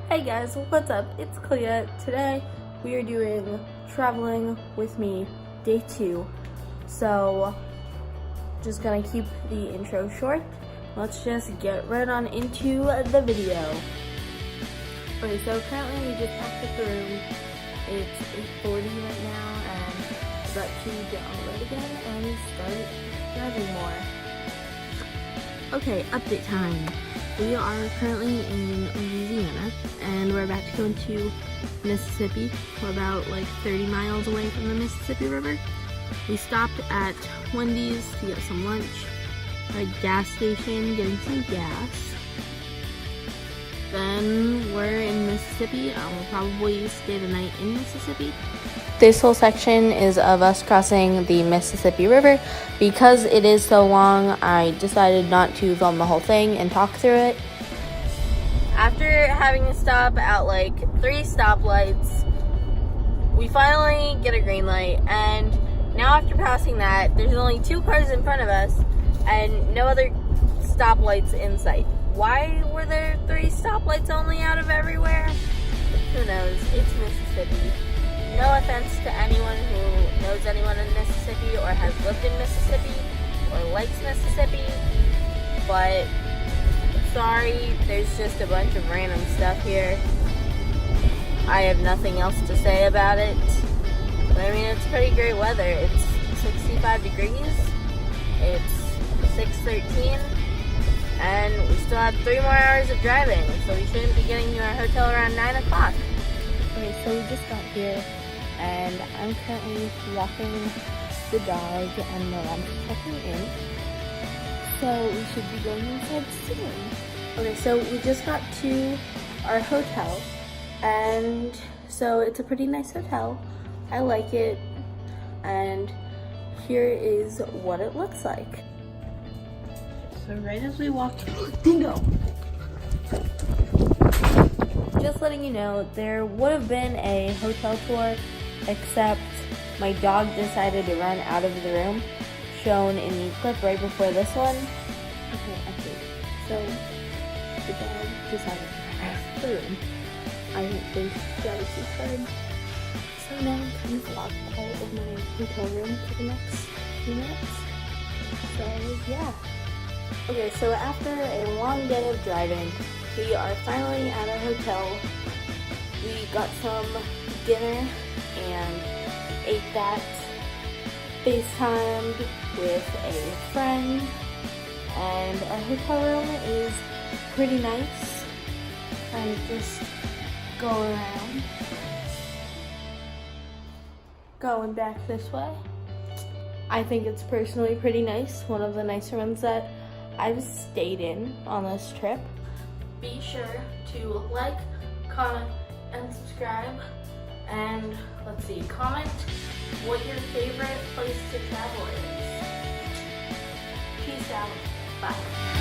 Hey guys, what's up? It's Clea. Today we are doing Traveling with Me Day 2. So, just gonna keep the intro short. Let's just get right on into the video. Okay, so currently we just packed up the room. It's 8:40 right now and we're about to get on the road again and start driving more. Okay, update time. We are currently in Louisiana and we're about to go into Mississippi. We're about like 30 miles away from the Mississippi River. We stopped at Wendy's to get some lunch, a gas station getting some gas. Then we're in Mississippi. We'll probably stay the night in Mississippi. This whole section is of us crossing the Mississippi River. Because it is so long, I decided not to film the whole thing and talk through it. After having to stop at like 3 stoplights, we finally get a green light, and now after passing that, there's only 2 cars in front of us and no other stoplights in sight. Why were there 3 stoplights only out of everywhere? Who knows? It's Mississippi. No offense to anyone who knows anyone in Mississippi or has lived in Mississippi or likes Mississippi, but sorry, there's just a bunch of random stuff here. I have nothing else to say about it. But I mean, it's pretty great weather. It's 65 degrees, it's 6:13, and we still have 3 more hours of driving, so we shouldn't be getting to our hotel around 9 o'clock. Okay, so we just got here, and I'm currently walking the dog, and Mom's checking in. So we should be going inside soon. Okay, so we just got to our hotel, and so it's a pretty nice hotel. I like it, and here is what it looks like. So right as we walk, dingo! Just letting you know, there would have been a hotel tour, except my dog decided to run out of the room, shown in the clip right before this one. Okay, update. So, the dog decided to run out of the room. I think gratitude card. So now I'm going to walk out of my hotel room for the next few minutes. So, yeah. Okay, so after a long day of driving, we are finally at our hotel. We got some dinner and ate that. FaceTimed with a friend, and our hotel room is pretty nice. And just go around. Going back this way. I think it's personally pretty nice. One of the nicer ones that I've stayed in on this trip. Be sure to like, comment, and subscribe. And let's see, comment what your favorite place to travel is. Peace out. Bye.